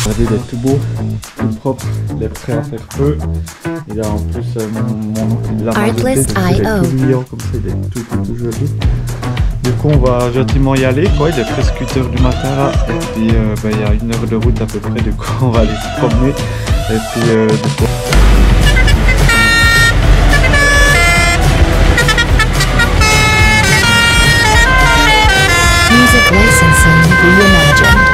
Regardez, il est tout beau, tout propre, il est prêt à faire feu. Il a en plus mon oncle de la majorité, donc il est tout brillant comme ça, il est tout joli. Du coup on va gentiment y aller, quoi. Il est presque 8 h du matin là, et puis il y a 1 heure de route à peu près, du coup on va aller se promener. Et puis du coup... Music licensing reimagined.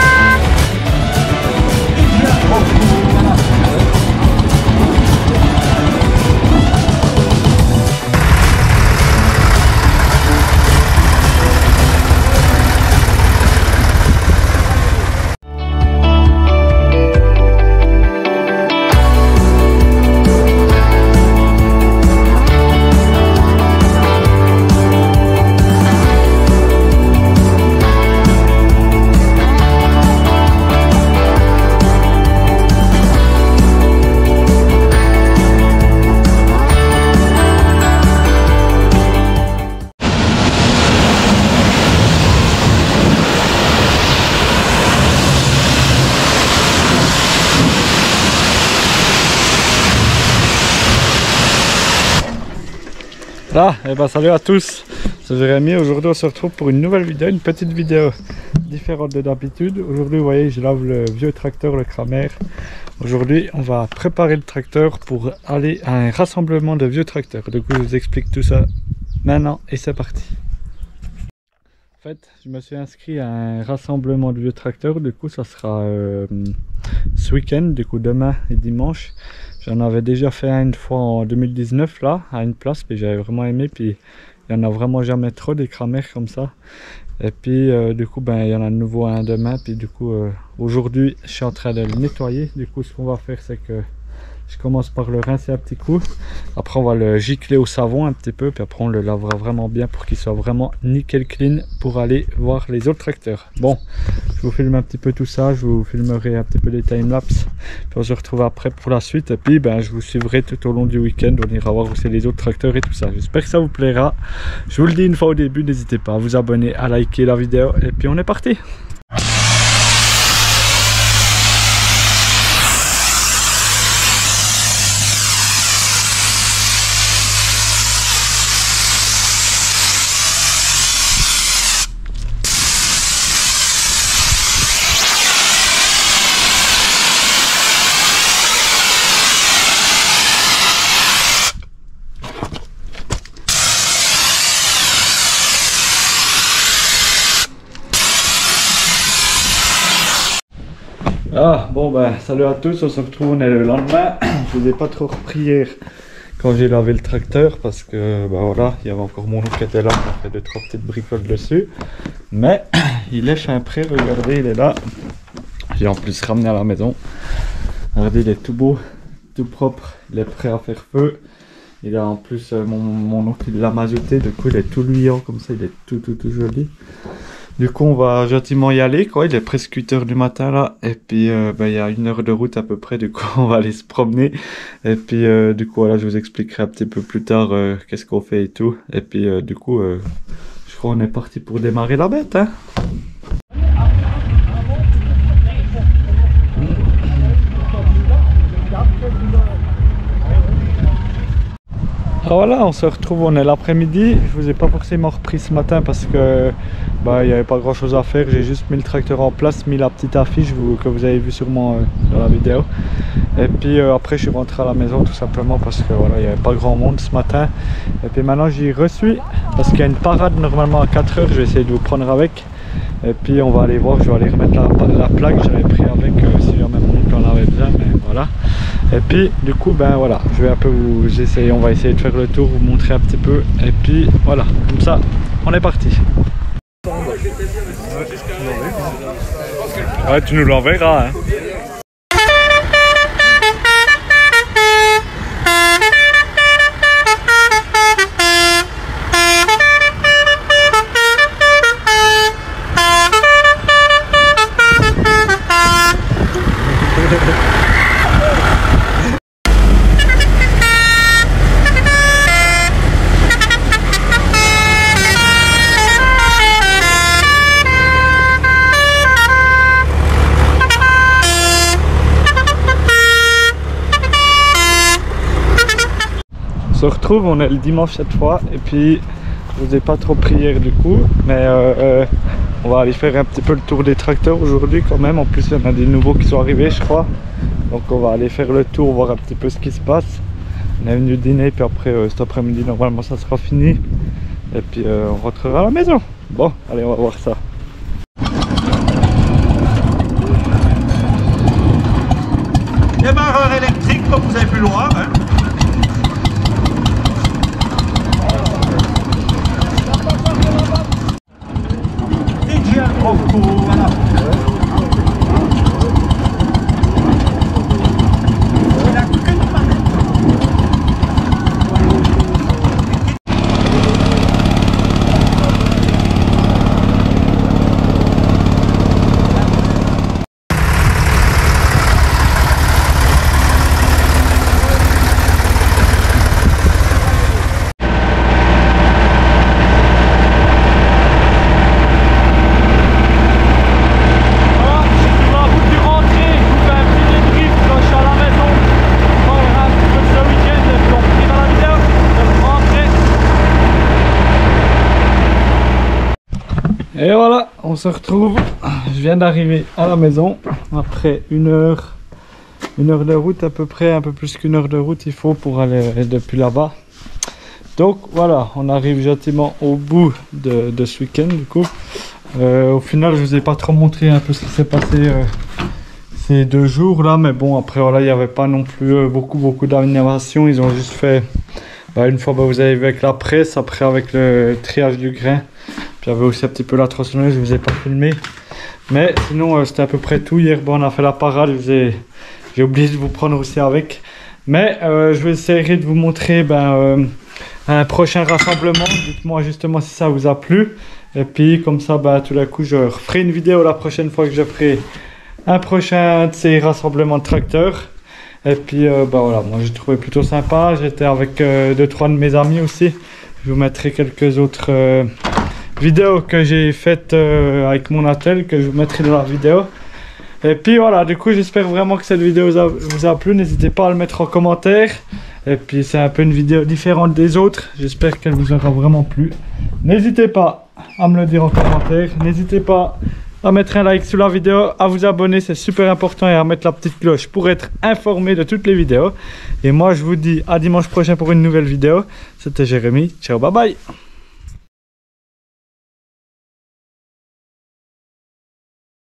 Là, et ben salut à tous, c'est Jérémy. Aujourd'hui on se retrouve pour une nouvelle vidéo, une petite vidéo différente de d'habitude. Aujourd'hui vous voyez, je lave le vieux tracteur, le Kramer. Aujourd'hui on va préparer le tracteur pour aller à un rassemblement de vieux tracteurs. Du coup je vous explique tout ça maintenant et c'est parti. En fait je me suis inscrit à un rassemblement de vieux tracteurs, du coup ça sera ce week-end, du coup demain et dimanche. J'en avais déjà fait une fois en 2019 là, à une place, puis j'avais vraiment aimé, puis il n'y en a vraiment jamais trop des Kramer comme ça. Et puis du coup il y en a de nouveau un demain, puis du coup aujourd'hui je suis en train de le nettoyer. Du coup ce qu'on va faire c'est que je commence par le rincer un petit coup, après on va le gicler au savon un petit peu, puis après on le lavera vraiment bien pour qu'il soit vraiment nickel clean pour aller voir les autres tracteurs. Bon, je vous filme un petit peu tout ça, je vous filmerai un petit peu des timelapses, puis on se retrouve après pour la suite, et puis je vous suivrai tout au long du week-end, on ira voir aussi les autres tracteurs et tout ça. J'espère que ça vous plaira, je vous le dis une fois au début, n'hésitez pas à vous abonner, à liker la vidéo, et puis on est parti. Ah bon salut à tous, on se retrouve, on est le lendemain. Je vous ai pas trop repris hier quand j'ai lavé le tracteur parce que voilà, il y avait encore mon oncle qui était là, on a fait 2-3 petites bricoles dessus. Mais il est fin prêt, regardez, il est là. J'ai en plus ramené à la maison. Regardez, il est tout beau, tout propre, il est prêt à faire feu. Il a en plus mon oncle il l'a mazouté, du coup il est tout luisant comme ça, il est tout joli. Du coup on va gentiment y aller, quoi. Il est presque 8 h du matin là, et puis il y a 1 heure de route à peu près, du coup on va aller se promener. Et puis du coup voilà, je vous expliquerai un petit peu plus tard qu'est-ce qu'on fait et tout. Et puis du coup je crois qu'on est parti pour démarrer la bête, hein. Alors voilà, on se retrouve, on est l'après-midi. Je vous ai pas forcément repris ce matin parce que il n'y avait pas grand chose à faire. J'ai juste mis le tracteur en place, mis la petite affiche que vous avez vu sûrement dans la vidéo. Et puis après je suis rentré à la maison tout simplement parce que voilà, il n'y avait pas grand monde ce matin. Et puis maintenant j'y reçus parce qu'il y a une parade normalement à 4 h. Je vais essayer de vous prendre avec. Et puis on va aller voir, je vais aller remettre la plaque que j'avais pris avec si jamais mon oncle en avait besoin, mais voilà. Et puis du coup voilà, je vais un peu vous essayer, on va essayer de faire le tour, vous montrer un petit peu, et puis voilà, comme ça on est parti. Ouais, tu nous l'enverras, hein. se retrouve, on est le dimanche cette fois. Et puis je vous ai pas trop pris hier du coup, mais on va aller faire un petit peu le tour des tracteurs aujourd'hui quand même. En plus il y en a des nouveaux qui sont arrivés je crois. Donc on va aller faire le tour, voir un petit peu ce qui se passe. On est venu dîner, puis après cet après-midi normalement ça sera fini. Et puis on rentrera à la maison. Bon, allez on va voir ça. Démarreur électrique comme vous avez pu le voir. Hein. DJ Rocco, voilà. Il a qu'une manette. Et voilà, on se retrouve. Je viens d'arriver à la maison après une heure de route à peu près, un peu plus qu'une heure de route il faut pour aller depuis là-bas. Donc voilà, on arrive gentiment au bout de ce week-end du coup. Au final, je vous ai pas trop montré un peu ce qui s'est passé ces 2 jours là, mais bon après voilà, il n'y avait pas non plus beaucoup d'animation. Ils ont juste fait une fois vous avez vu avec la presse, après avec le triage du grain. Puis il y avait aussi un petit peu la tronçonneuse, je vous ai pas filmé. Mais sinon c'était à peu près tout. Hier on a fait la parade, j'ai oublié de vous prendre aussi avec. Mais je vais essayer de vous montrer un prochain rassemblement. Dites-moi justement si ça vous a plu. Et puis comme ça tout d'un coup je referai une vidéo la prochaine fois que je ferai un prochain de ces rassemblements de tracteurs. Et puis voilà, moi j'ai trouvé plutôt sympa. J'étais avec 2-3 de mes amis aussi. Je vous mettrai quelques autres vidéos que j'ai faites avec mon attel, que je vous mettrai dans la vidéo. Et puis voilà, du coup j'espère vraiment que cette vidéo vous a plu. N'hésitez pas à le mettre en commentaire. Et puis c'est un peu une vidéo différente des autres. J'espère qu'elle vous aura vraiment plu. N'hésitez pas à me le dire en commentaire. N'hésitez pas à mettre un like sous la vidéo, à vous abonner, c'est super important, et à mettre la petite cloche pour être informé de toutes les vidéos. Et moi je vous dis à dimanche prochain pour une nouvelle vidéo. C'était Jérémy, ciao, bye bye.